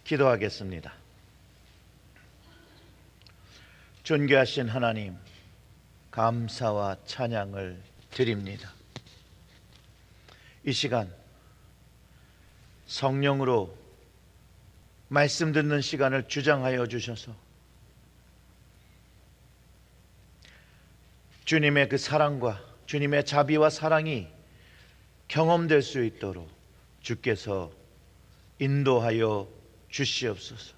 기도하겠습니다. 존귀하신 하나님, 감사와 찬양을 드립니다. 이 시간 성령으로 말씀 듣는 시간을 주장하여 주셔서 주님의 그 사랑과 주님의 자비와 사랑이 경험될 수 있도록 주께서 인도하여 주시옵소서.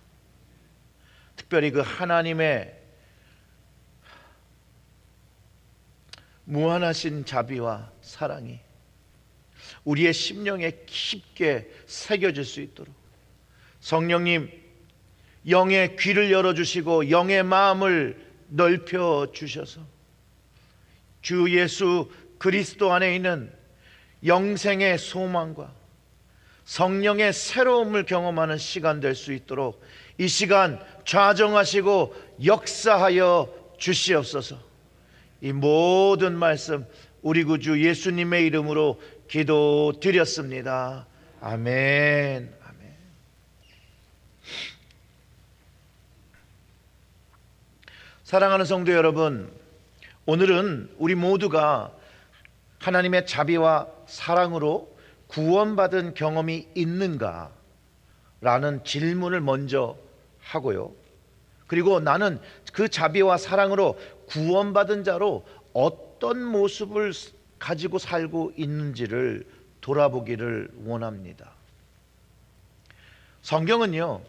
특별히 그 하나님의 무한하신 자비와 사랑이 우리의 심령에 깊게 새겨질 수 있도록 성령님, 영의 귀를 열어주시고 영의 마음을 넓혀 주셔서 주 예수 그리스도 안에 있는 영생의 소망과 성령의 새로움을 경험하는 시간 될 수 있도록 이 시간 좌정하시고 역사하여 주시옵소서. 이 모든 말씀 우리 구주 예수님의 이름으로 기도드렸습니다. 아멘. 아멘. 사랑하는 성도 여러분, 오늘은 우리 모두가 하나님의 자비와 사랑으로 구원받은 경험이 있는가? 라는 질문을 먼저 하고요. 그리고 나는 그 자비와 사랑으로 구원받은 자로 어떤 모습을 가지고 살고 있는지를 돌아보기를 원합니다. 성경은요,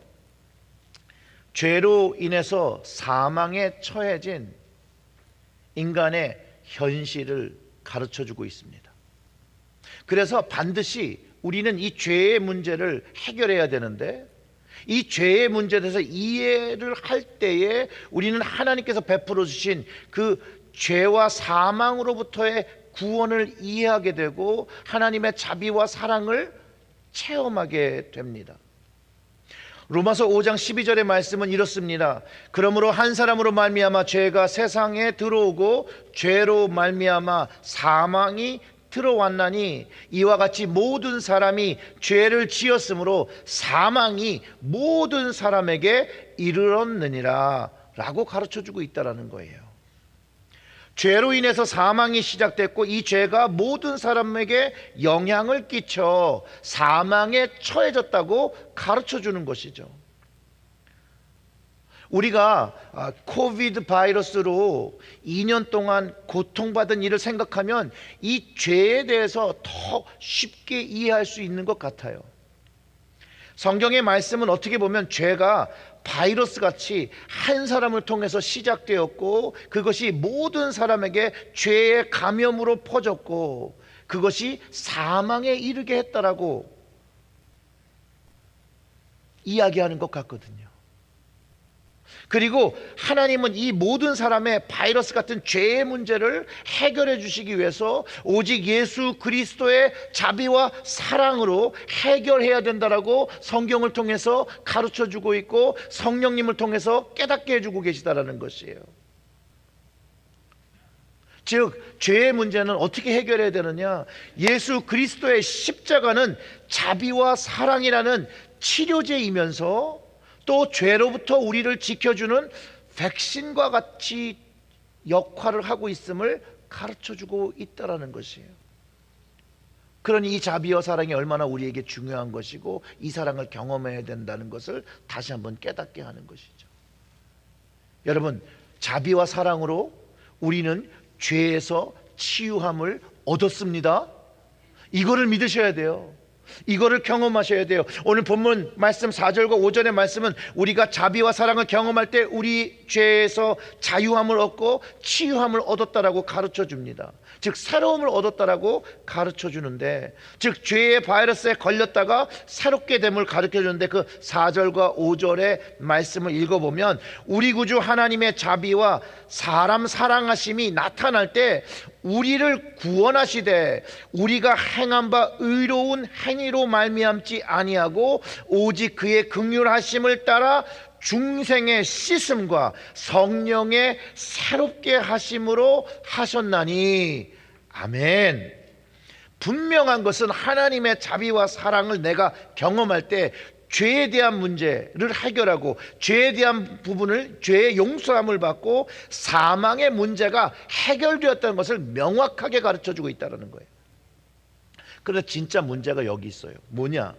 죄로 인해서 사망에 처해진 인간의 현실을 가르쳐주고 있습니다. 그래서 반드시 우리는 이 죄의 문제를 해결해야 되는데, 이 죄의 문제에 대해서 이해를 할 때에 우리는 하나님께서 베풀어 주신 그 죄와 사망으로부터의 구원을 이해하게 되고 하나님의 자비와 사랑을 체험하게 됩니다. 로마서 5장 12절의 말씀은 이렇습니다. 그러므로 한 사람으로 말미암아 죄가 세상에 들어오고 죄로 말미암아 사망이 들어왔나니 이와 같이 모든 사람이 죄를 지었으므로 사망이 모든 사람에게 이르렀느니라 라고 가르쳐주고 있다는 거예요. 죄로 인해서 사망이 시작됐고 이 죄가 모든 사람에게 영향을 끼쳐 사망에 처해졌다고 가르쳐주는 것이죠. 우리가 코비드 바이러스로 2년 동안 고통받은 일을 생각하면 이 죄에 대해서 더 쉽게 이해할 수 있는 것 같아요. 성경의 말씀은 어떻게 보면 죄가 바이러스 같이 한 사람을 통해서 시작되었고 그것이 모든 사람에게 죄의 감염으로 퍼졌고 그것이 사망에 이르게 했다라고 이야기하는 것 같거든요. 그리고 하나님은 이 모든 사람의 바이러스 같은 죄의 문제를 해결해 주시기 위해서 오직 예수 그리스도의 자비와 사랑으로 해결해야 된다라고 성경을 통해서 가르쳐 주고 있고 성령님을 통해서 깨닫게 해주고 계시다라는 것이에요. 즉 죄의 문제는 어떻게 해결해야 되느냐? 예수 그리스도의 십자가는 자비와 사랑이라는 치료제이면서 또 죄로부터 우리를 지켜주는 백신과 같이 역할을 하고 있음을 가르쳐주고 있다는 것이에요. 그러니 이 자비와 사랑이 얼마나 우리에게 중요한 것이고 이 사랑을 경험해야 된다는 것을 다시 한번 깨닫게 하는 것이죠. 여러분, 자비와 사랑으로 우리는 죄에서 치유함을 얻었습니다. 이거를 믿으셔야 돼요. 이거를 경험하셔야 돼요. 오늘 본문 말씀 4절과 5절의 말씀은 우리가 자비와 사랑을 경험할 때 우리 죄에서 자유함을 얻고 치유함을 얻었다라고 가르쳐 줍니다. 즉 새로움을 얻었다라고 가르쳐 주는데, 즉 죄의 바이러스에 걸렸다가 새롭게 됨을 가르쳐 주는데 그 4절과 5절의 말씀을 읽어보면 우리 구주 하나님의 자비와 사람 사랑하심이 나타날 때 우리를 구원하시되 우리가 행한 바 의로운 행위로 말미암지 아니하고 오직 그의 긍휼하심을 따라 중생의 씻음과 성령의 새롭게 하심으로 하셨나니. 아멘. 분명한 것은 하나님의 자비와 사랑을 내가 경험할 때 죄에 대한 문제를 해결하고 죄에 대한 부분을 죄의 용서함을 받고 사망의 문제가 해결되었다는 것을 명확하게 가르쳐주고 있다는 거예요. 그런데 진짜 문제가 여기 있어요. 뭐냐?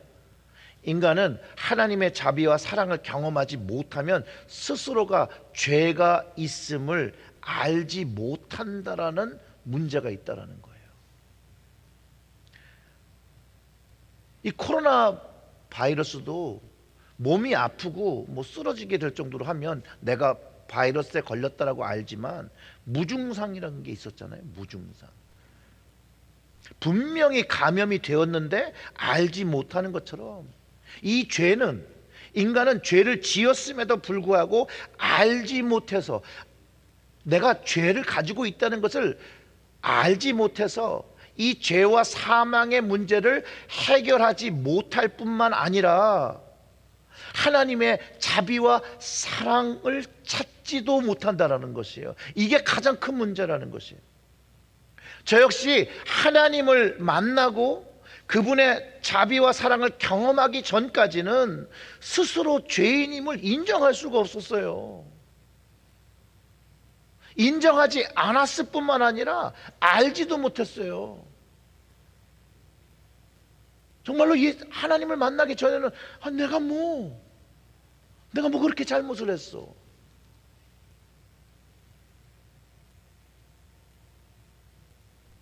인간은 하나님의 자비와 사랑을 경험하지 못하면 스스로가 죄가 있음을 알지 못한다라는 문제가 있다는 거예요. 이 코로나 바이러스도 몸이 아프고 뭐 쓰러지게 될 정도로 하면 내가 바이러스에 걸렸다라고 알지만 무증상이라는 게 있었잖아요. 무증상. 분명히 감염이 되었는데 알지 못하는 것처럼 이 죄는, 인간은 죄를 지었음에도 불구하고 알지 못해서, 내가 죄를 가지고 있다는 것을 알지 못해서 이 죄와 사망의 문제를 해결하지 못할 뿐만 아니라 하나님의 자비와 사랑을 찾지도 못한다라는 것이에요. 이게 가장 큰 문제라는 것이에요. 저 역시 하나님을 만나고 그분의 자비와 사랑을 경험하기 전까지는 스스로 죄인임을 인정할 수가 없었어요. 인정하지 않았을 뿐만 아니라 알지도 못했어요. 정말로 이 하나님을 만나기 전에는 내가 뭐 그렇게 잘못을 했어.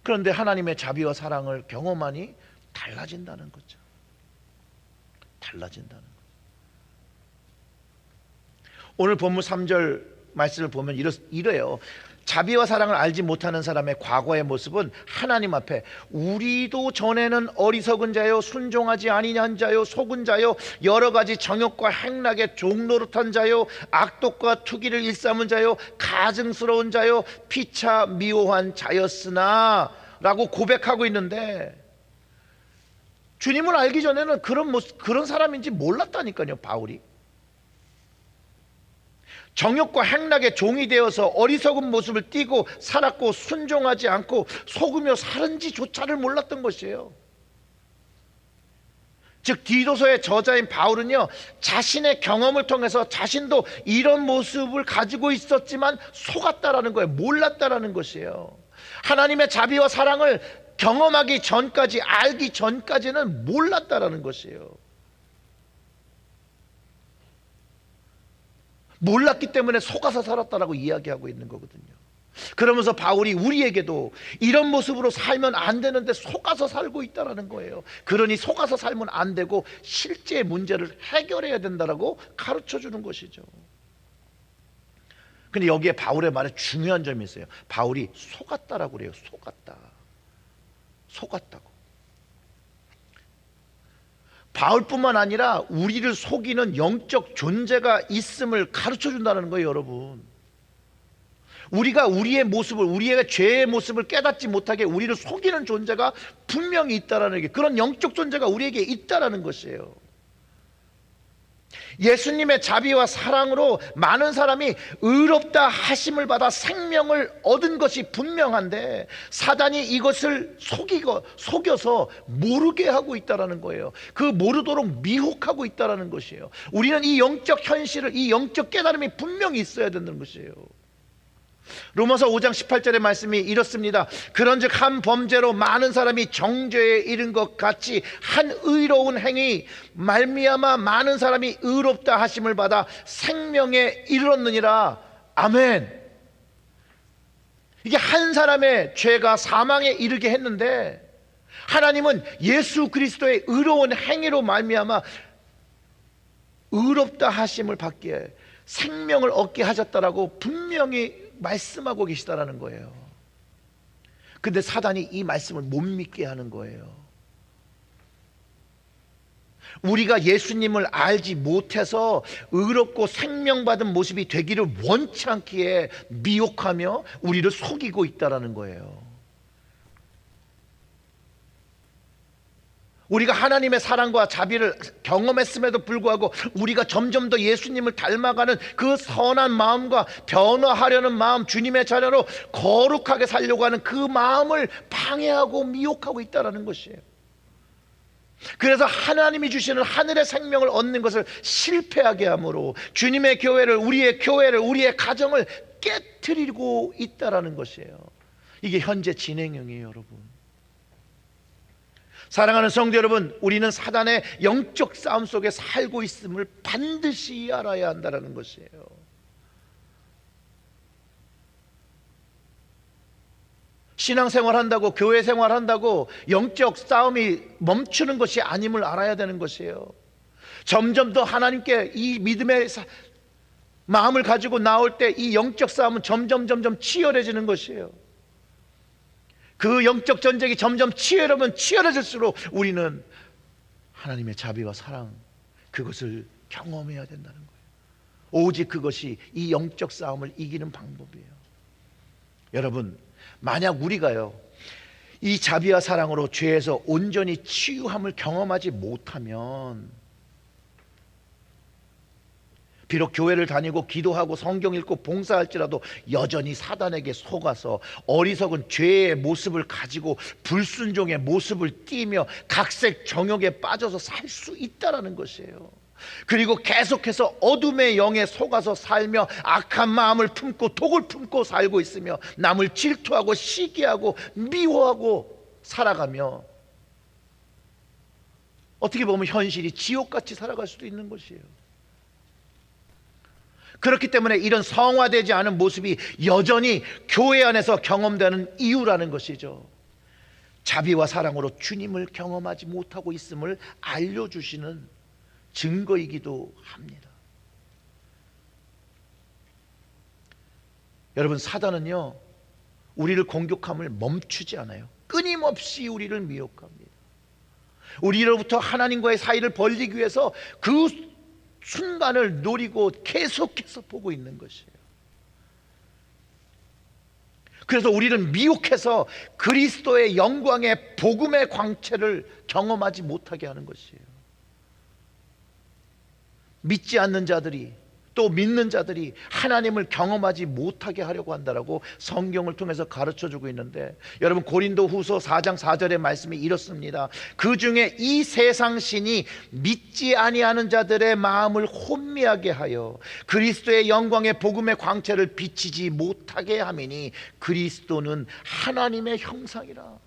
그런데 하나님의 자비와 사랑을 경험하니 달라진다는 거죠. 달라진다는 거죠. 오늘 본문 3절 말씀을 보면 이래요. 자비와 사랑을 알지 못하는 사람의 과거의 모습은 하나님 앞에 우리도 전에는 어리석은 자요, 순종하지 아니한 자요, 속은 자요, 여러 가지 정욕과 행락의 종노릇한 자요, 악독과 투기를 일삼은 자요, 가증스러운 자요, 피차 미워한 자였으나 라고 고백하고 있는데, 주님을 알기 전에는 그런 사람인지 몰랐다니까요. 바울이 정욕과 행락의 종이 되어서 어리석은 모습을 띠고 살았고 순종하지 않고 속으며 살은지조차를 몰랐던 것이에요. 즉 디도서의 저자인 바울은요, 자신의 경험을 통해서 자신도 이런 모습을 가지고 있었지만 속았다라는 거예요. 몰랐다라는 것이에요. 하나님의 자비와 사랑을 경험하기 전까지, 알기 전까지는 몰랐다라는 것이에요. 몰랐기 때문에 속아서 살았다라고 이야기하고 있는 거거든요. 그러면서 바울이 우리에게도 이런 모습으로 살면 안 되는데 속아서 살고 있다는 거예요. 그러니 속아서 살면 안 되고 실제 문제를 해결해야 된다라고 가르쳐 주는 것이죠. 근데 여기에 바울의 말에 중요한 점이 있어요. 바울이 속았다라고 그래요. 속았다고. 바울뿐만 아니라 우리를 속이는 영적 존재가 있음을 가르쳐 준다는 거예요, 여러분. 우리가 우리의 모습을, 우리의 죄의 모습을 깨닫지 못하게 우리를 속이는 존재가 분명히 있다라는 게, 그런 영적 존재가 우리에게 있다라는 것이에요. 예수님의 자비와 사랑으로 많은 사람이 의롭다 하심을 받아 생명을 얻은 것이 분명한데, 사단이 이것을 속여서 모르게 하고 있다는 거예요. 그 모르도록 미혹하고 있다는 것이에요. 우리는 이 영적 현실을, 이 영적 깨달음이 분명히 있어야 된다는 것이에요. 로마서 5장 18절의 말씀이 이렇습니다. 그런즉 한 범죄로 많은 사람이 정죄에 이른 것 같이 한 의로운 행위 말미암아 많은 사람이 의롭다 하심을 받아 생명에 이르렀느니라. 아멘. 이게 한 사람의 죄가 사망에 이르게 했는데, 하나님은 예수 그리스도의 의로운 행위로 말미암아 의롭다 하심을 받기에 생명을 얻게 하셨다라고 분명히 말씀하고 계시다라는 거예요. 근데 사단이 이 말씀을 못 믿게 하는 거예요. 우리가 예수님을 알지 못해서 의롭고 생명받은 모습이 되기를 원치 않기에 미혹하며 우리를 속이고 있다라는 거예요. 우리가 하나님의 사랑과 자비를 경험했음에도 불구하고 우리가 점점 더 예수님을 닮아가는 그 선한 마음과 변화하려는 마음, 주님의 자녀로 거룩하게 살려고 하는 그 마음을 방해하고 미혹하고 있다는 것이에요. 그래서 하나님이 주시는 하늘의 생명을 얻는 것을 실패하게 함으로 주님의 교회를, 우리의 가정을 깨트리고 있다라는 것이에요. 이게 현재 진행형이에요, 여러분. 사랑하는 성도 여러분, 우리는 사단의 영적 싸움 속에 살고 있음을 반드시 알아야 한다는 것이에요. 신앙생활 한다고, 교회 생활 한다고 영적 싸움이 멈추는 것이 아님을 알아야 되는 것이에요. 점점 더 하나님께 이 믿음의 마음을 가지고 나올 때 이 영적 싸움은 점점 치열해지는 것이에요. 그 영적 전쟁이 점점 치열해질수록 우리는 하나님의 자비와 사랑, 그것을 경험해야 된다는 거예요. 오직 그것이 이 영적 싸움을 이기는 방법이에요. 여러분, 만약 우리가요, 이 자비와 사랑으로 죄에서 온전히 치유함을 경험하지 못하면, 비록 교회를 다니고 기도하고 성경 읽고 봉사할지라도 여전히 사단에게 속아서 어리석은 죄의 모습을 가지고 불순종의 모습을 띠며 각색 정욕에 빠져서 살 수 있다는 것이에요. 그리고 계속해서 어둠의 영에 속아서 살며 악한 마음을 품고 독을 품고 살고 있으며 남을 질투하고 시기하고 미워하고 살아가며 어떻게 보면 현실이 지옥같이 살아갈 수도 있는 것이에요. 그렇기 때문에 이런 성화되지 않은 모습이 여전히 교회 안에서 경험되는 이유라는 것이죠. 자비와 사랑으로 주님을 경험하지 못하고 있음을 알려주시는 증거이기도 합니다. 여러분, 사단은요, 우리를 공격함을 멈추지 않아요. 끊임없이 우리를 미혹합니다. 우리로부터 하나님과의 사이를 벌리기 위해서 그 순간을 노리고 계속해서 보고 있는 것이에요. 그래서 우리를 미혹해서 그리스도의 영광의 복음의 광채를 경험하지 못하게 하는 것이에요. 믿지 않는 자들이, 또 믿는 자들이 하나님을 경험하지 못하게 하려고 한다라고 성경을 통해서 가르쳐주고 있는데, 여러분, 고린도후서 4장 4절의 말씀이 이렇습니다. 그 중에 이 세상 신이 믿지 아니하는 자들의 마음을 혼미하게 하여 그리스도의 영광의 복음의 광채를 비치지 못하게 함이니 그리스도는 하나님의 형상이라.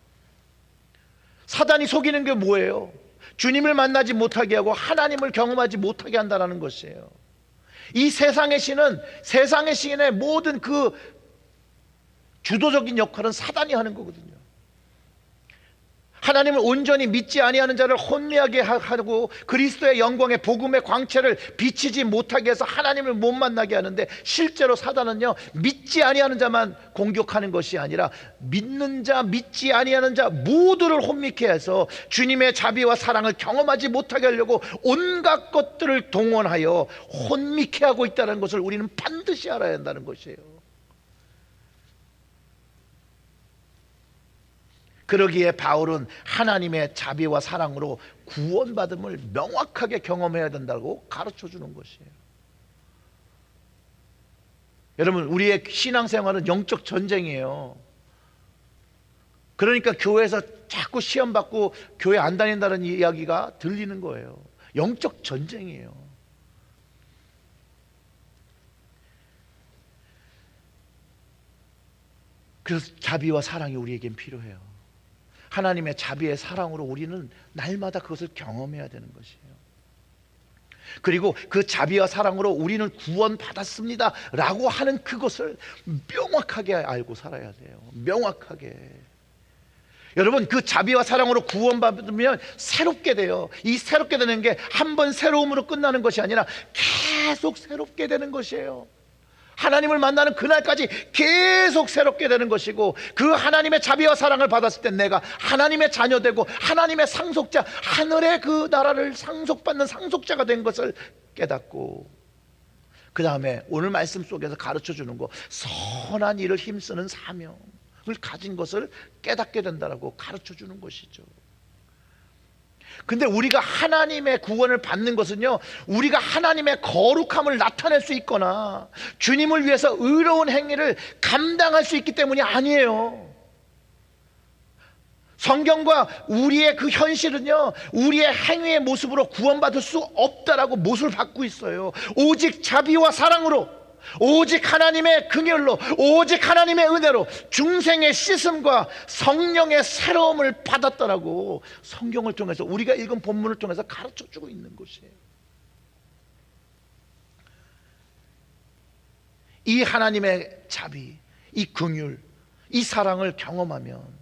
사단이 속이는 게 뭐예요? 주님을 만나지 못하게 하고 하나님을 경험하지 못하게 한다는 것이에요. 이 세상의 신의 모든 그 주도적인 역할은 사단이 하는 거거든요. 하나님을 온전히 믿지 아니하는 자를 혼미하게 하고 그리스도의 영광의 복음의 광채를 비치지 못하게 해서 하나님을 못 만나게 하는데, 실제로 사단은요, 믿지 아니하는 자만 공격하는 것이 아니라 믿는 자, 믿지 아니하는 자 모두를 혼미케 해서 주님의 자비와 사랑을 경험하지 못하게 하려고 온갖 것들을 동원하여 혼미케 하고 있다는 것을 우리는 반드시 알아야 한다는 것이에요. 그러기에 바울은 하나님의 자비와 사랑으로 구원받음을 명확하게 경험해야 된다고 가르쳐주는 것이에요. 여러분, 우리의 신앙생활은 영적 전쟁이에요. 그러니까 교회에서 자꾸 시험받고 교회 안 다닌다는 이야기가 들리는 거예요. 영적 전쟁이에요. 그래서 자비와 사랑이 우리에겐 필요해요. 하나님의 자비의 사랑으로 우리는 날마다 그것을 경험해야 되는 것이에요. 그리고 그 자비와 사랑으로 우리는 구원받았습니다 라고 하는 그것을 명확하게 알고 살아야 돼요. 명확하게. 여러분, 그 자비와 사랑으로 구원받으면 새롭게 돼요. 이 새롭게 되는 게 한 번 새로움으로 끝나는 것이 아니라 계속 새롭게 되는 것이에요. 하나님을 만나는 그날까지 계속 새롭게 되는 것이고, 그 하나님의 자비와 사랑을 받았을 때 내가 하나님의 자녀 되고 하나님의 상속자, 하늘의 그 나라를 상속받는 상속자가 된 것을 깨닫고, 그 다음에 오늘 말씀 속에서 가르쳐주는 거, 선한 일을 힘쓰는 사명을 가진 것을 깨닫게 된다고 가르쳐주는 것이죠. 근데 우리가 하나님의 구원을 받는 것은요, 우리가 하나님의 거룩함을 나타낼 수 있거나 주님을 위해서 의로운 행위를 감당할 수 있기 때문이 아니에요. 성경과 우리의 그 현실은요, 우리의 행위의 모습으로 구원받을 수 없다라고 못을 받고 있어요. 오직 자비와 사랑으로, 오직 하나님의 긍휼로, 오직 하나님의 은혜로 중생의 씻음과 성령의 새로움을 받았다라고 성경을 통해서, 우리가 읽은 본문을 통해서 가르쳐주고 있는 것이에요. 이 하나님의 자비, 이 긍휼, 이 사랑을 경험하면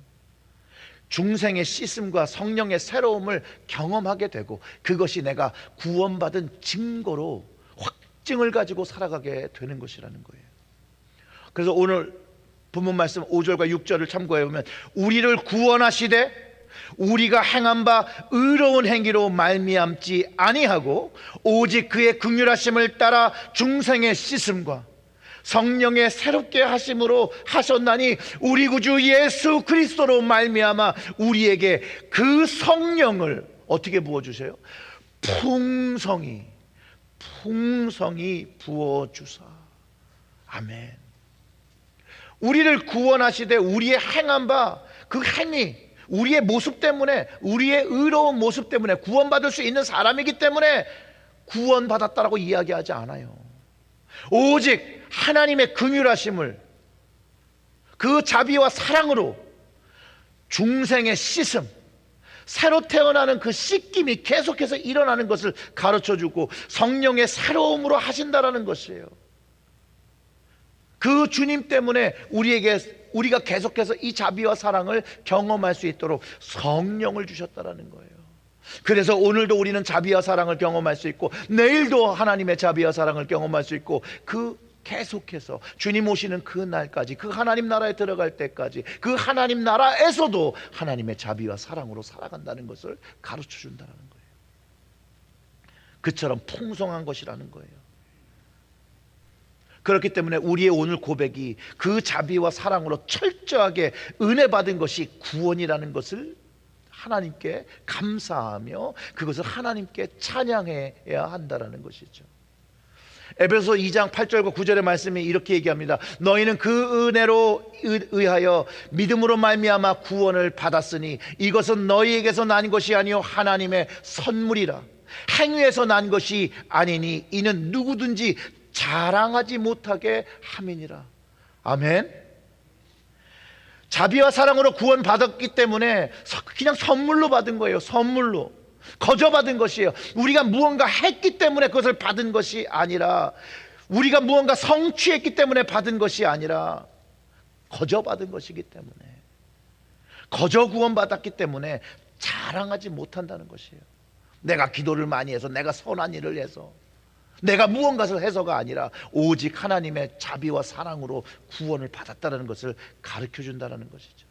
중생의 씻음과 성령의 새로움을 경험하게 되고, 그것이 내가 구원받은 증거로 확증을 가지고 살아가게 되는 것이라는 거예요. 그래서 오늘 본문 말씀 5절과 6절을 참고해 보면, 우리를 구원하시되 우리가 행한 바 의로운 행위로 말미암지 아니하고 오직 그의 긍휼하심을 따라 중생의 씻음과 성령의 새롭게 하심으로 하셨나니, 우리 구주 예수 그리스도로 말미암아 우리에게 그 성령을 어떻게 부어주세요? 풍성히 부어주사. 아멘. 우리를 구원하시되 우리의 행한 바 그 행위, 우리의 모습 때문에, 우리의 의로운 모습 때문에 구원받을 수 있는 사람이기 때문에 구원받았다라고 이야기하지 않아요. 오직 하나님의 긍휼하심을, 그 자비와 사랑으로 중생의 씻음, 새로 태어나는 그 씻김이 계속해서 일어나는 것을 가르쳐주고 성령의 새로움으로 하신다라는 것이에요. 그 주님 때문에 우리가 계속해서 이 자비와 사랑을 경험할 수 있도록 성령을 주셨다라는 거예요. 그래서 오늘도 우리는 자비와 사랑을 경험할 수 있고, 내일도 하나님의 자비와 사랑을 경험할 수 있고, 그 계속해서 주님 오시는 그 날까지, 그 하나님 나라에 들어갈 때까지, 그 하나님 나라에서도 하나님의 자비와 사랑으로 살아간다는 것을 가르쳐 준다는 거예요. 그처럼 풍성한 것이라는 거예요. 그렇기 때문에 우리의 오늘 고백이 그 자비와 사랑으로 철저하게 은혜 받은 것이 구원이라는 것을 하나님께 감사하며 그것을 하나님께 찬양해야 한다는 것이죠. 에베소 2장 8절과 9절의 말씀이 이렇게 얘기합니다. 너희는 그 은혜로 의하여 믿음으로 말미암아 구원을 받았으니 이것은 너희에게서 난 것이 아니요 하나님의 선물이라. 행위에서 난 것이 아니니 이는 누구든지 자랑하지 못하게 함이니라. 아멘. 자비와 사랑으로 구원받았기 때문에 그냥 선물로 받은 거예요. 선물로 거저 받은 것이에요. 우리가 무언가 했기 때문에 그것을 받은 것이 아니라, 우리가 무언가 성취했기 때문에 받은 것이 아니라 거저 받은 것이기 때문에, 거저 구원받았기 때문에 자랑하지 못한다는 것이에요. 내가 기도를 많이 해서, 내가 선한 일을 해서, 내가 무언가를 해서가 아니라 오직 하나님의 자비와 사랑으로 구원을 받았다는 것을 가르쳐 준다는 것이죠.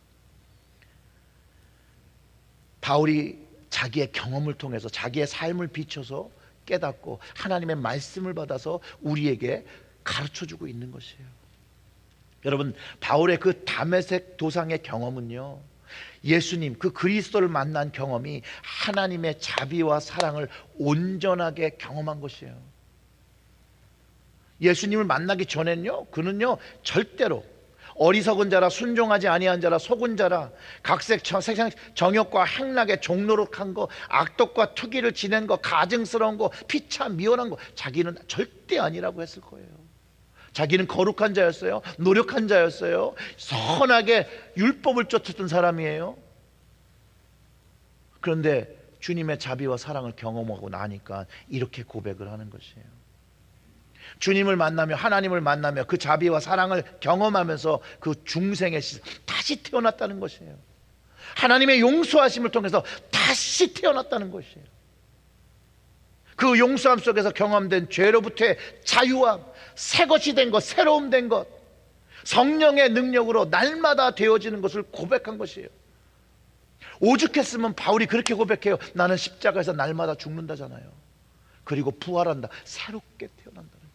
바울이 자기의 경험을 통해서, 자기의 삶을 비춰서 깨닫고 하나님의 말씀을 받아서 우리에게 가르쳐 주고 있는 것이에요. 여러분, 바울의 그 다메섹 도상의 경험은요, 예수님, 그 그리스도를 만난 경험이 하나님의 자비와 사랑을 온전하게 경험한 것이에요. 예수님을 만나기 전엔요, 그는요 절대로 어리석은 자라, 순종하지 아니한 자라, 속은 자라, 각색 세상 정욕과 행락에 종노릇한 거, 악독과 투기를 지낸 거, 가증스러운 거, 피차 미워한 거, 자기는 절대 아니라고 했을 거예요. 자기는 거룩한 자였어요. 노력한 자였어요. 선하게 율법을 쫓았던 사람이에요. 그런데 주님의 자비와 사랑을 경험하고 나니까 이렇게 고백을 하는 것이에요. 주님을 만나며, 하나님을 만나며 그 자비와 사랑을 경험하면서 그 중생의 다시 태어났다는 것이에요. 하나님의 용서하심을 통해서 다시 태어났다는 것이에요. 그 용서함 속에서 경험된 죄로부터의 자유함, 새 것이 된 것, 새로움 된 것, 성령의 능력으로 날마다 되어지는 것을 고백한 것이에요. 오죽했으면 바울이 그렇게 고백해요. 나는 십자가에서 날마다 죽는다잖아요. 그리고 부활한다, 새롭게 태어난다는 것이에요.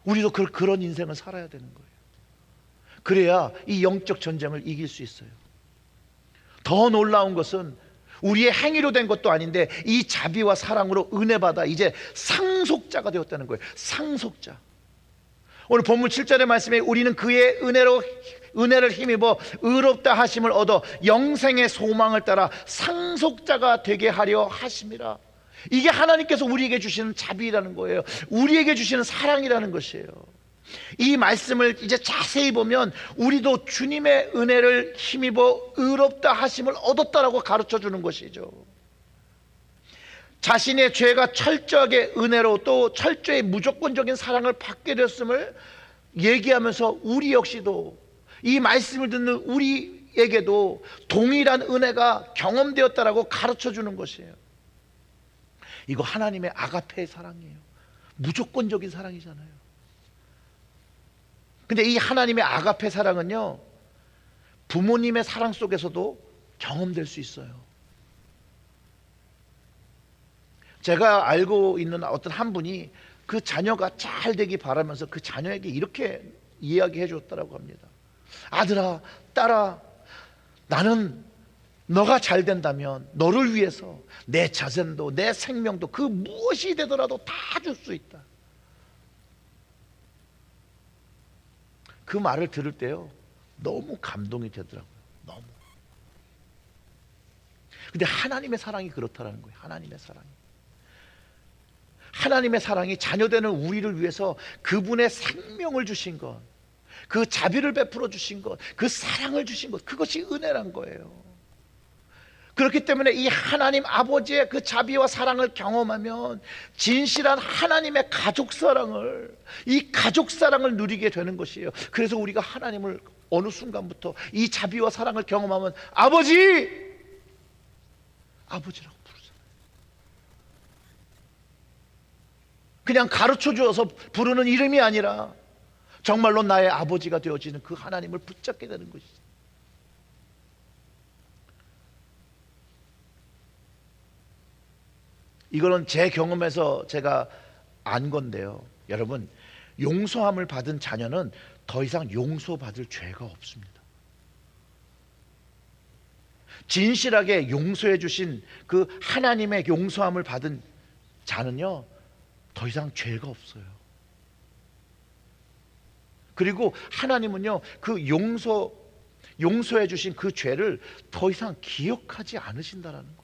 우리도 그런 인생을 살아야 되는 거예요. 그래야 이 영적 전쟁을 이길 수 있어요. 더 놀라운 것은 우리의 행위로 된 것도 아닌데 이 자비와 사랑으로 은혜 받아 이제 상속자가 되었다는 거예요. 상속자. 오늘 본문 7절의 말씀에 우리는 그의 은혜를 힘입어 의롭다 하심을 얻어 영생의 소망을 따라 상속자가 되게 하려 하심이라. 이게 하나님께서 우리에게 주시는 자비라는 거예요. 우리에게 주시는 사랑이라는 것이에요. 이 말씀을 이제 자세히 보면 우리도 주님의 은혜를 힘입어 의롭다 하심을 얻었다라고 가르쳐 주는 것이죠. 자신의 죄가 철저하게 은혜로 또 철저히 무조건적인 사랑을 받게 됐음을 얘기하면서 우리 역시도 이 말씀을 듣는 우리에게도 동일한 은혜가 경험되었다라고 가르쳐 주는 것이에요. 이거 하나님의 아가페의 사랑이에요. 무조건적인 사랑이잖아요. 근데 이 하나님의 아가페 사랑은요, 부모님의 사랑 속에서도 경험될 수 있어요. 제가 알고 있는 어떤 한 분이 그 자녀가 잘 되기 바라면서 그 자녀에게 이렇게 이야기해 줬다고 합니다. 아들아, 딸아, 나는 너가 잘 된다면 너를 위해서 내 자손도 내 생명도 그 무엇이 되더라도 다 줄 수 있다. 그 말을 들을 때요, 너무 감동이 되더라고요. 너무. 근데 하나님의 사랑이 그렇다라는 거예요. 하나님의 사랑이. 하나님의 사랑이 자녀되는 우리를 위해서 그분의 생명을 주신 것, 그 자비를 베풀어 주신 것, 그 사랑을 주신 것, 그것이 은혜란 거예요. 그렇기 때문에 이 하나님 아버지의 그 자비와 사랑을 경험하면 진실한 하나님의 가족 사랑을, 이 가족 사랑을 누리게 되는 것이에요. 그래서 우리가 하나님을 어느 순간부터 이 자비와 사랑을 경험하면 아버지라고 부르잖아요. 그냥 가르쳐 주어서 부르는 이름이 아니라 정말로 나의 아버지가 되어지는 그 하나님을 붙잡게 되는 것이죠. 이거는 제 경험에서 제가 안 건데요, 여러분, 용서함을 받은 자녀는 더 이상 용서받을 죄가 없습니다. 진실하게 용서해 주신 그 하나님의 용서함을 받은 자는요, 더 이상 죄가 없어요. 그리고 하나님은요, 그 용서해 주신 그 죄를 더 이상 기억하지 않으신다라는 거예요.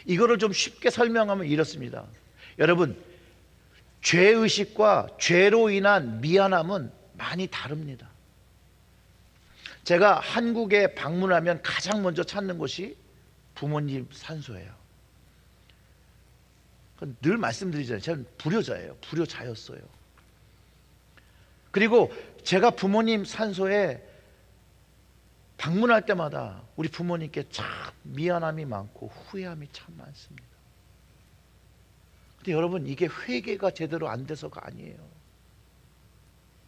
이거를 좀 쉽게 설명하면 이렇습니다. 여러분, 죄의식과 죄로 인한 미안함은 많이 다릅니다. 제가 한국에 방문하면 가장 먼저 찾는 곳이 부모님 산소예요. 늘 말씀드리잖아요. 저는 불효자예요. 불효자였어요. 그리고 제가 부모님 산소에 방문할 때마다 우리 부모님께 참 미안함이 많고 후회함이 참 많습니다. 근데 여러분, 이게 회개가 제대로 안 돼서가 아니에요.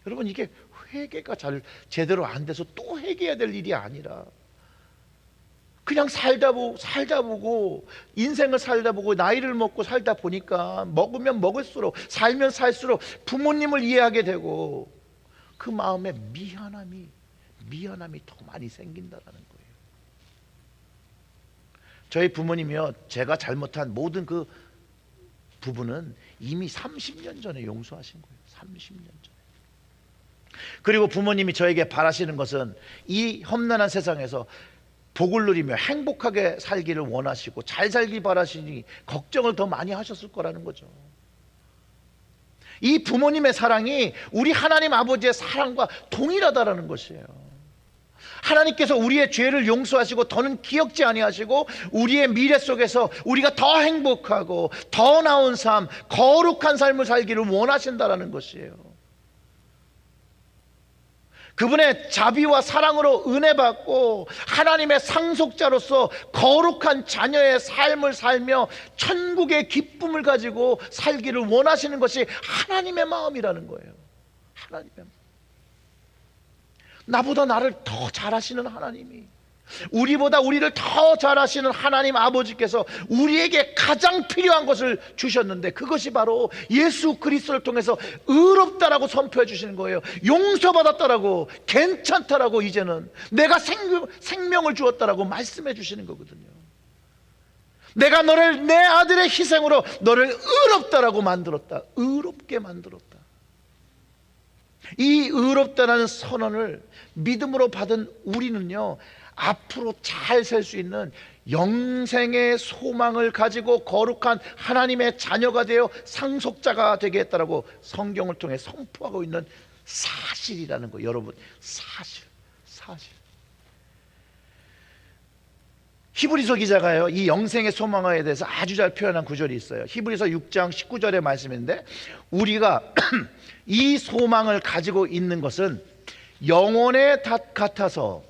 여러분, 이게 회개가 제대로 안 돼서 또 회개해야 될 일이 아니라 그냥 살다 보고 인생을 살다 보고 나이를 먹고 살다 보니까 먹으면 먹을수록 살면 살수록 부모님을 이해하게 되고 그 마음에 미안함이 더 많이 생긴다는 거예요. 저희 부모님이요, 제가 잘못한 모든 그 부분은 이미 30년 전에 용서하신 거예요. 30년 전에. 그리고 부모님이 저에게 바라시는 것은 이 험난한 세상에서 복을 누리며 행복하게 살기를 원하시고 잘 살기 바라시니 걱정을 더 많이 하셨을 거라는 거죠. 이 부모님의 사랑이 우리 하나님 아버지의 사랑과 동일하다라는 것이에요. 하나님께서 우리의 죄를 용서하시고 더는 기억지 아니하시고 우리의 미래 속에서 우리가 더 행복하고 더 나은 삶, 거룩한 삶을 살기를 원하신다라는 것이에요. 그분의 자비와 사랑으로 은혜 받고 하나님의 상속자로서 거룩한 자녀의 삶을 살며 천국의 기쁨을 가지고 살기를 원하시는 것이 하나님의 마음이라는 거예요. 하나님의 마음. 나보다 나를 더 잘하시는 하나님이, 우리보다 우리를 더 잘하시는 하나님 아버지께서 우리에게 가장 필요한 것을 주셨는데 그것이 바로 예수 그리스도를 통해서 의롭다라고 선포해 주시는 거예요. 용서받았다라고, 괜찮다라고, 이제는 내가 생명을 주었다라고 말씀해 주시는 거거든요. 내가 너를 내 아들의 희생으로 너를 의롭다라고 만들었다. 의롭게 만들었다. 이 의롭다라는 선언을 믿음으로 받은 우리는요, 앞으로 잘 살 수 있는 영생의 소망을 가지고 거룩한 하나님의 자녀가 되어 상속자가 되겠다라고 성경을 통해 선포하고 있는 사실이라는 거. 여러분, 사실. 히브리서 기자가요, 이 영생의 소망에 대해서 아주 잘 표현한 구절이 있어요. 히브리서 6장 19절의 말씀인데, 우리가 이 소망을 가지고 있는 것은 영혼의 닷 같아서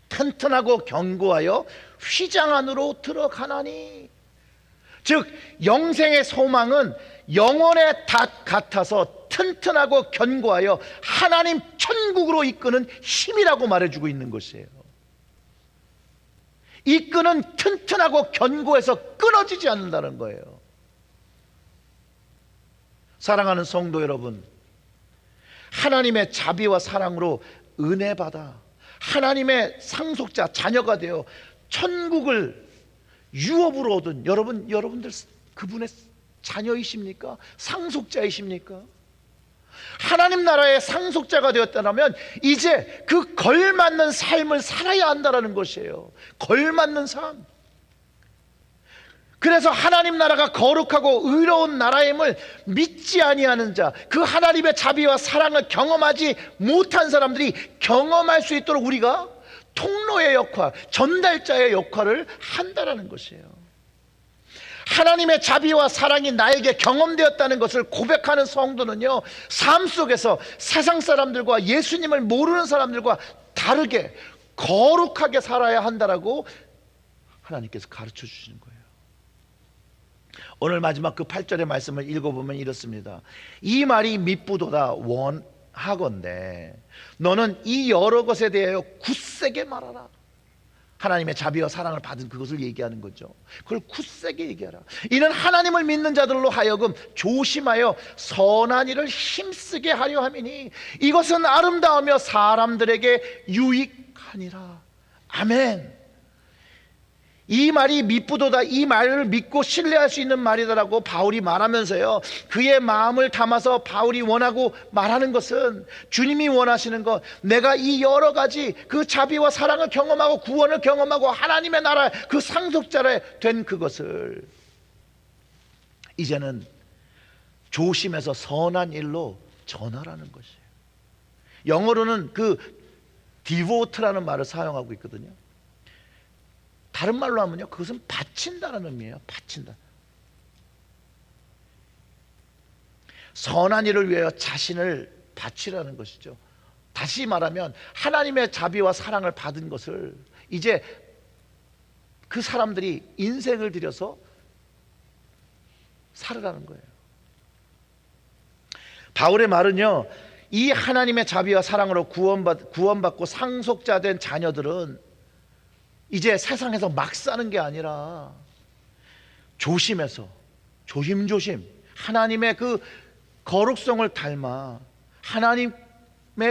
튼튼하고 견고하여 휘장 안으로 들어가나니. 즉 영생의 소망은 영혼의 닷 같아서 튼튼하고 견고하여 하나님 천국으로 이끄는 힘이라고 말해주고 있는 것이에요. 이 끈은 튼튼하고 견고해서 끊어지지 않는다는 거예요. 사랑하는 성도 여러분, 하나님의 자비와 사랑으로 은혜 받아 하나님의 상속자 자녀가 되어 천국을 유업으로 얻은 여러분들 그분의 자녀이십니까? 상속자이십니까? 하나님 나라의 상속자가 되었다면 이제 그 걸맞는 삶을 살아야 한다는 것이에요. 걸맞는 삶. 그래서 하나님 나라가 거룩하고 의로운 나라임을 믿지 아니하는 자, 그 하나님의 자비와 사랑을 경험하지 못한 사람들이 경험할 수 있도록 우리가 통로의 역할, 전달자의 역할을 한다는 것이에요. 하나님의 자비와 사랑이 나에게 경험되었다는 것을 고백하는 성도는요, 삶 속에서 세상 사람들과 예수님을 모르는 사람들과 다르게 거룩하게 살아야 한다라고 하나님께서 가르쳐 주시는 거예요. 오늘 마지막 그 8절의 말씀을 읽어보면 이렇습니다. 이 말이 밉부도다 원하건대 너는 이 여러 것에 대하여 굳세게 말하라. 하나님의 자비와 사랑을 받은 그것을 얘기하는 거죠. 그걸 굳세게 얘기하라. 이는 하나님을 믿는 자들로 하여금 조심하여 선한 일을 힘쓰게 하려 함이니 이것은 아름다우며 사람들에게 유익하니라. 아멘. 이 말이 밉부도다, 이 말을 믿고 신뢰할 수 있는 말이다라고 바울이 말하면서요, 그의 마음을 담아서 바울이 원하고 말하는 것은 주님이 원하시는 것, 내가 이 여러 가지 그 자비와 사랑을 경험하고 구원을 경험하고 하나님의 나라 그 상속자가 된 그것을 이제는 조심해서 선한 일로 전하라는 것이에요. 영어로는 그 devote라는 말을 사용하고 있거든요. 다른 말로 하면요, 그것은 바친다는 의미예요. 바친다. 선한 일을 위하여 자신을 바치라는 것이죠. 다시 말하면 하나님의 자비와 사랑을 받은 것을 이제 그 사람들이 인생을 들여서 살으라는 거예요. 바울의 말은요, 이 하나님의 자비와 사랑으로 구원받고 상속자 된 자녀들은 이제 세상에서 막 사는 게 아니라 조심해서 조심조심 하나님의 그 거룩성을 닮아 하나님의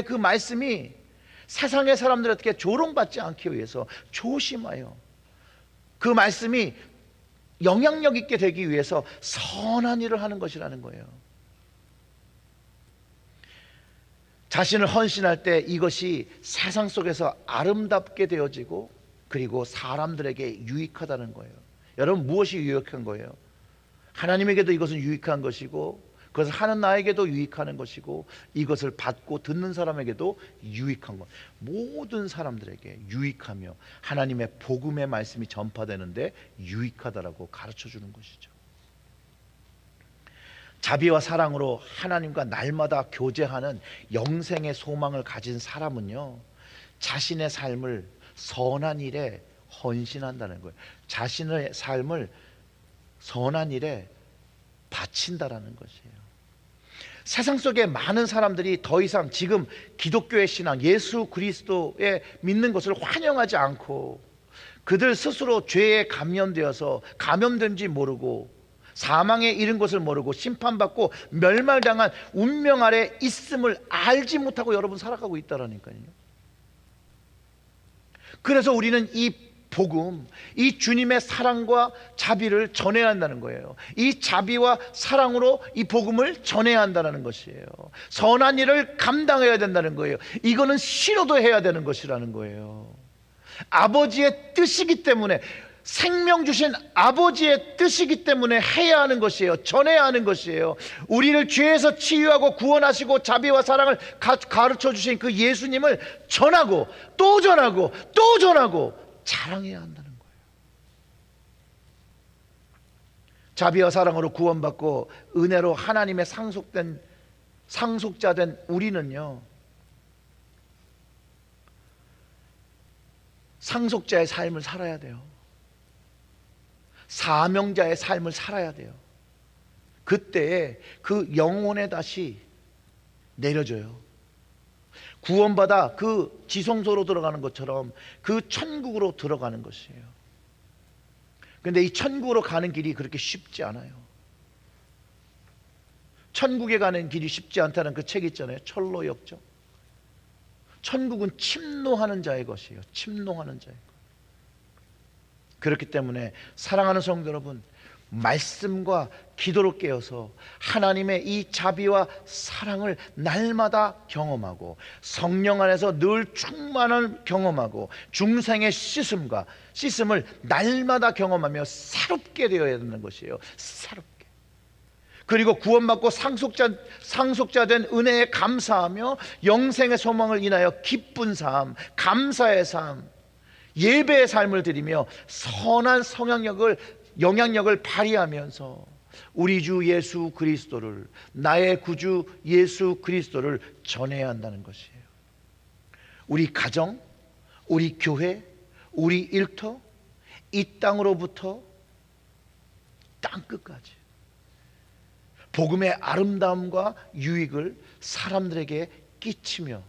그 말씀이 세상의 사람들에게 조롱받지 않기 위해서 조심하여 그 말씀이 영향력 있게 되기 위해서 선한 일을 하는 것이라는 거예요. 자신을 헌신할 때 이것이 세상 속에서 아름답게 되어지고 그리고 사람들에게 유익하다는 거예요. 여러분, 무엇이 유익한 거예요? 하나님에게도 이것은 유익한 것이고 그것을 하는 나에게도 유익하는 것이고 이것을 받고 듣는 사람에게도 유익한 것. 모든 사람들에게 유익하며 하나님의 복음의 말씀이 전파되는데 유익하다라고 가르쳐 주는 것이죠. 자비와 사랑으로 하나님과 날마다 교제하는 영생의 소망을 가진 사람은요, 자신의 삶을 선한 일에 헌신한다는 거예요. 자신의 삶을 선한 일에 바친다라는 것이에요. 세상 속에 많은 사람들이 더 이상 지금 기독교의 신앙, 예수 그리스도에 믿는 것을 환영하지 않고 그들 스스로 죄에 감염되어서 감염된지 모르고 사망에 이른 것을 모르고 심판받고 멸망당한 운명 아래 있음을 알지 못하고 여러분 살아가고 있다라니까요. 그래서 우리는 이 복음, 이 주님의 사랑과 자비를 전해야 한다는 거예요. 이 자비와 사랑으로 이 복음을 전해야 한다는 것이에요. 선한 일을 감당해야 된다는 거예요. 이거는 싫어도 해야 되는 것이라는 거예요. 아버지의 뜻이기 때문에, 생명 주신 아버지의 뜻이기 때문에 해야 하는 것이에요. 전해야 하는 것이에요. 우리를 죄에서 치유하고 구원하시고 자비와 사랑을 가르쳐 주신 그 예수님을 전하고 또 전하고 또 전하고 자랑해야 한다는 거예요. 자비와 사랑으로 구원받고 은혜로 하나님의 상속자 된 우리는요, 상속자의 삶을 살아야 돼요. 사명자의 삶을 살아야 돼요. 그때에 그 영혼에 다시 내려져요. 구원받아 그 지성소로 들어가는 것처럼 그 천국으로 들어가는 것이에요. 그런데 이 천국으로 가는 길이 그렇게 쉽지 않아요. 천국에 가는 길이 쉽지 않다는 그 책 있잖아요. 철로역정. 천국은 침노하는 자의 것이에요. 침노하는 자의 것. 그렇기 때문에 사랑하는 성도 여러분, 말씀과 기도로 깨어서 하나님의 이 자비와 사랑을 날마다 경험하고 성령 안에서 늘 충만을 경험하고 중생의 씻음을 날마다 경험하며 새롭게 되어야 되는 것이에요. 새롭게. 그리고 구원받고 상속자 된 은혜에 감사하며 영생의 소망을 인하여 기쁜 삶, 감사의 삶, 예배의 삶을 드리며 선한 영향력을 발휘하면서 우리 주 예수 그리스도를, 나의 구주 예수 그리스도를 전해야 한다는 것이에요. 우리 가정, 우리 교회, 우리 일터, 이 땅으로부터 땅 끝까지 복음의 아름다움과 유익을 사람들에게 끼치며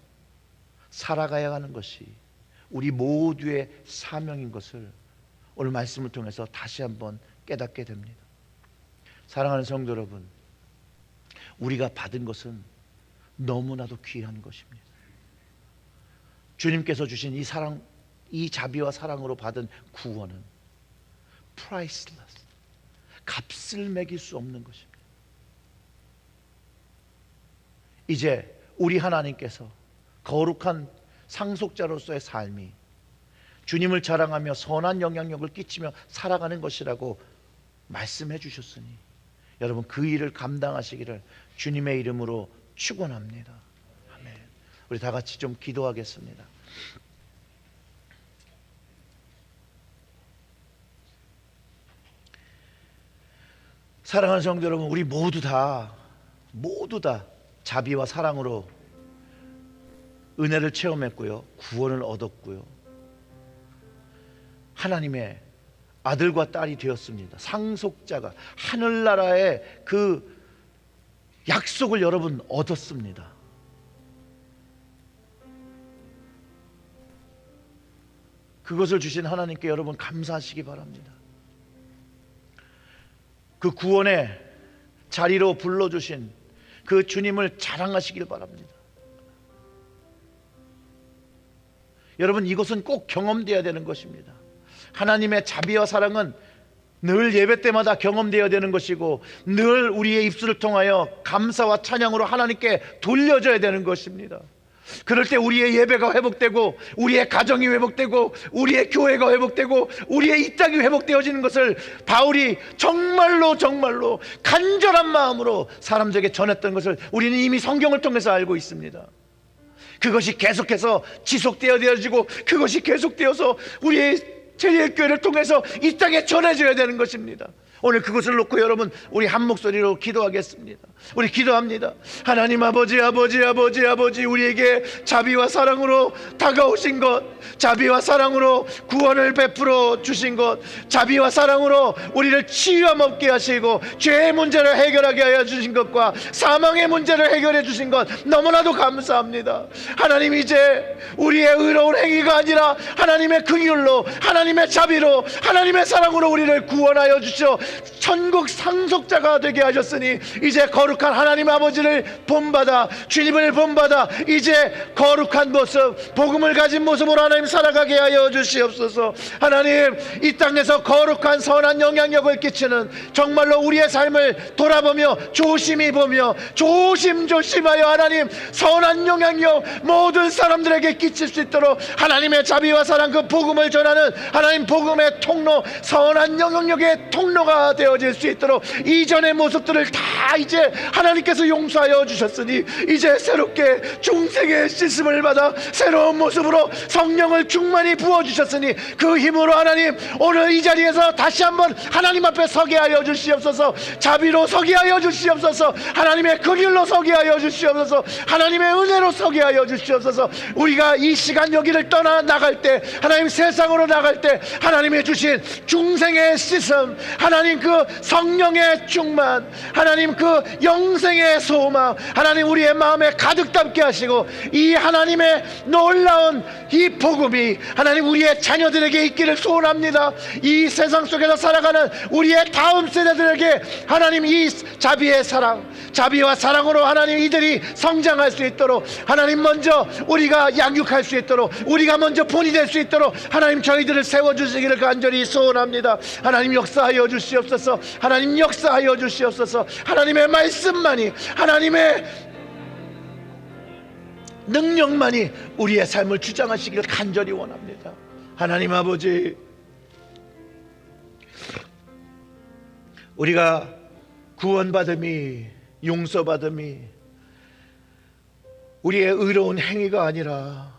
살아가야 하는 것이 우리 모두의 사명인 것을 오늘 말씀을 통해서 다시 한번 깨닫게 됩니다. 사랑하는 성도 여러분, 우리가 받은 것은 너무나도 귀한 것입니다. 주님께서 주신 이 사랑, 이 자비와 사랑으로 받은 구원은 priceless, 값을 매길 수 없는 것입니다. 이제 우리 하나님께서 거룩한 상속자로서의 삶이 주님을 자랑하며 선한 영향력을 끼치며 살아가는 것이라고 말씀해 주셨으니 여러분 그 일을 감당하시기를 주님의 이름으로 축원합니다. 아멘. 우리 다 같이 좀 기도하겠습니다. 사랑하는 성도 여러분, 우리 모두 다 자비와 사랑으로 은혜를 체험했고요, 구원을 얻었고요, 하나님의 아들과 딸이 되었습니다. 상속자가, 하늘나라의 그 약속을 여러분 얻었습니다. 그것을 주신 하나님께 여러분 감사하시기 바랍니다. 그 구원의 자리로 불러주신 그 주님을 자랑하시길 바랍니다. 여러분, 이것은 꼭 경험되어야 되는 것입니다. 하나님의 자비와 사랑은 늘 예배 때마다 경험되어야 되는 것이고 늘 우리의 입술을 통하여 감사와 찬양으로 하나님께 돌려줘야 되는 것입니다. 그럴 때 우리의 예배가 회복되고 우리의 가정이 회복되고 우리의 교회가 회복되고 우리의 이 땅이 회복되어지는 것을 바울이 정말로 간절한 마음으로 사람들에게 전했던 것을 우리는 이미 성경을 통해서 알고 있습니다. 그것이 계속해서 지속되어지고 그것이 계속되어서 우리의 제1교회를 통해서 이 땅에 전해져야 되는 것입니다. 오늘 그것을 놓고 여러분 우리 한 목소리로 기도하겠습니다. 우리 기도합니다. 하나님 아버지 우리에게 자비와 사랑으로 다가오신 것, 자비와 사랑으로 구원을 베풀어 주신 것, 자비와 사랑으로 우리를 치유함 없게 하시고 죄의 문제를 해결하게 하여 주신 것과 사망의 문제를 해결해 주신 것 너무나도 감사합니다. 하나님, 이제 우리의 의로운 행위가 아니라 하나님의 긍휼로, 하나님의 자비로, 하나님의 사랑으로 우리를 구원하여 주시어 천국 상속자가 되게 하셨으니 이제 거룩한 하나님 아버지를 본받아 주님을 본받아 이제 거룩한 모습 복음을 가진 모습으로 하나님 살아가게 하여 주시옵소서. 하나님 이 땅에서 거룩한 선한 영향력을 끼치는 정말로 우리의 삶을 돌아보며 조심히 보며 조심조심하여 하나님 선한 영향력 모든 사람들에게 끼칠 수 있도록 하나님의 자비와 사랑 그 복음을 전하는 하나님 복음의 통로 선한 영향력의 통로가 되어질 수 있도록 이전의 모습들을 다 이제 하나님께서 용서하여 주셨으니 이제 새롭게 중생의 씻음을 받아 새로운 모습으로 성령을 충만히 부어주셨으니 그 힘으로 하나님 오늘 이 자리에서 다시 한번 하나님 앞에 서게 하여 주시옵소서. 자비로 서게 하여 주시옵소서. 하나님의 그 길로 서게 하여 주시옵소서. 하나님의 은혜로 서게 하여 주시옵소서. 우리가 이 시간 여기를 떠나 나갈 때 하나님 세상으로 나갈 때 하나님이 주신 중생의 씻음 하나님 그 성령의 충만 하나님 그 영생의 소망 하나님 우리의 마음에 가득 담게 하시고 이 하나님의 놀라운 이 복음이 하나님 우리의 자녀들에게 있기를 소원합니다. 이 세상 속에서 살아가는 우리의 다음 세대들에게 하나님 이 자비의 사랑 자비와 사랑으로 하나님 이들이 성장할 수 있도록 하나님 먼저 우리가 양육할 수 있도록 우리가 먼저 본이 될 수 있도록 하나님 저희들을 세워주시기를 간절히 소원합니다. 하나님 역사하여 주시옵소서. 하나님 역사하여 주시옵소서. 하나님의 말씀만이 하나님의 능력만이 우리의 삶을 주장하시기를 간절히 원합니다. 하나님 아버지 우리가 구원받음이 용서받음이 우리의 의로운 행위가 아니라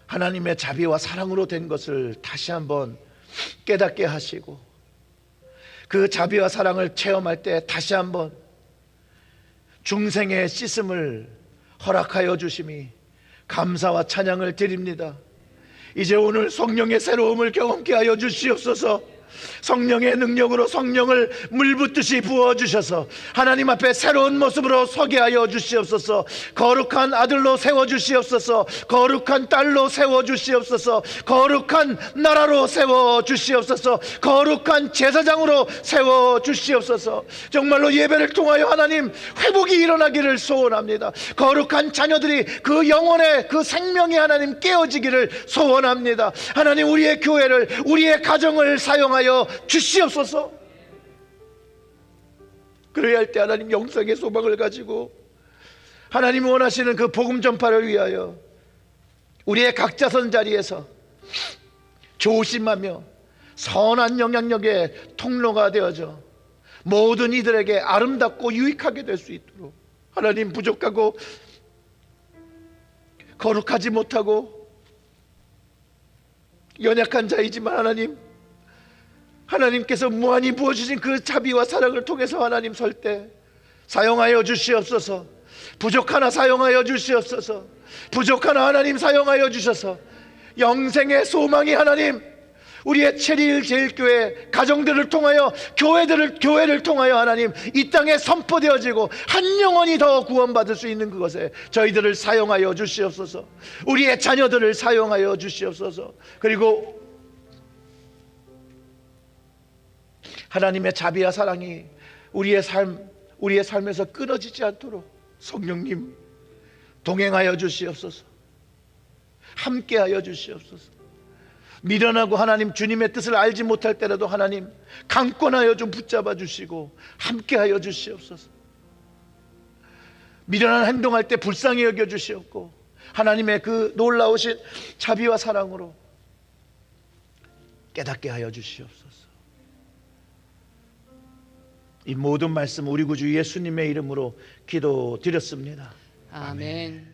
하나님의 자비와 사랑으로 된 것을 다시 한번 깨닫게 하시고 그 자비와 사랑을 체험할 때 다시 한번 중생의 씻음을 허락하여 주심이 감사와 찬양을 드립니다. 이제 오늘 성령의 새로움을 경험케 하여 주시옵소서. 성령의 능력으로 성령을 물붓듯이 부어주셔서 하나님 앞에 새로운 모습으로 서게 하여 주시옵소서. 거룩한 아들로 세워주시옵소서. 거룩한 딸로 세워주시옵소서. 거룩한 나라로 세워주시옵소서. 거룩한 제사장으로 세워주시옵소서. 정말로 예배를 통하여 하나님 회복이 일어나기를 소원합니다. 거룩한 자녀들이 그 영혼의 그 생명이 하나님 깨어지기를 소원합니다. 하나님 우리의 교회를 우리의 가정을 사용하여 주시옵소서. 그래야 할 때 하나님 영생의 소망을 가지고 하나님이 원하시는 그 복음 전파를 위하여 우리의 각자 선 자리에서 조심하며 선한 영향력의 통로가 되어져 모든 이들에게 아름답고 유익하게 될 수 있도록 하나님 부족하고 거룩하지 못하고 연약한 자이지만 하나님께서 무한히 부어주신 그 자비와 사랑을 통해서 하나님 설 때 사용하여 주시옵소서. 부족하나 사용하여 주시옵소서. 부족하나 하나님 사용하여 주셔서 영생의 소망이 하나님 우리의 체리일 제일교회 가정들을 통하여 교회를 통하여 하나님 이 땅에 선포되어지고 한 영혼이 더 구원받을 수 있는 그것에 저희들을 사용하여 주시옵소서. 우리의 자녀들을 사용하여 주시옵소서. 그리고 하나님의 자비와 사랑이 우리의 삶에서 끊어지지 않도록 성령님 동행하여 주시옵소서. 함께하여 주시옵소서. 미련하고 하나님 주님의 뜻을 알지 못할 때라도 하나님 강권하여 좀 붙잡아 주시고 함께하여 주시옵소서. 미련한 행동할 때 불쌍히 여겨 주시옵고 하나님의 그 놀라우신 자비와 사랑으로 깨닫게 하여 주시옵소서. 이 모든 말씀 우리 구주 예수님의 이름으로 기도드렸습니다. 아멘.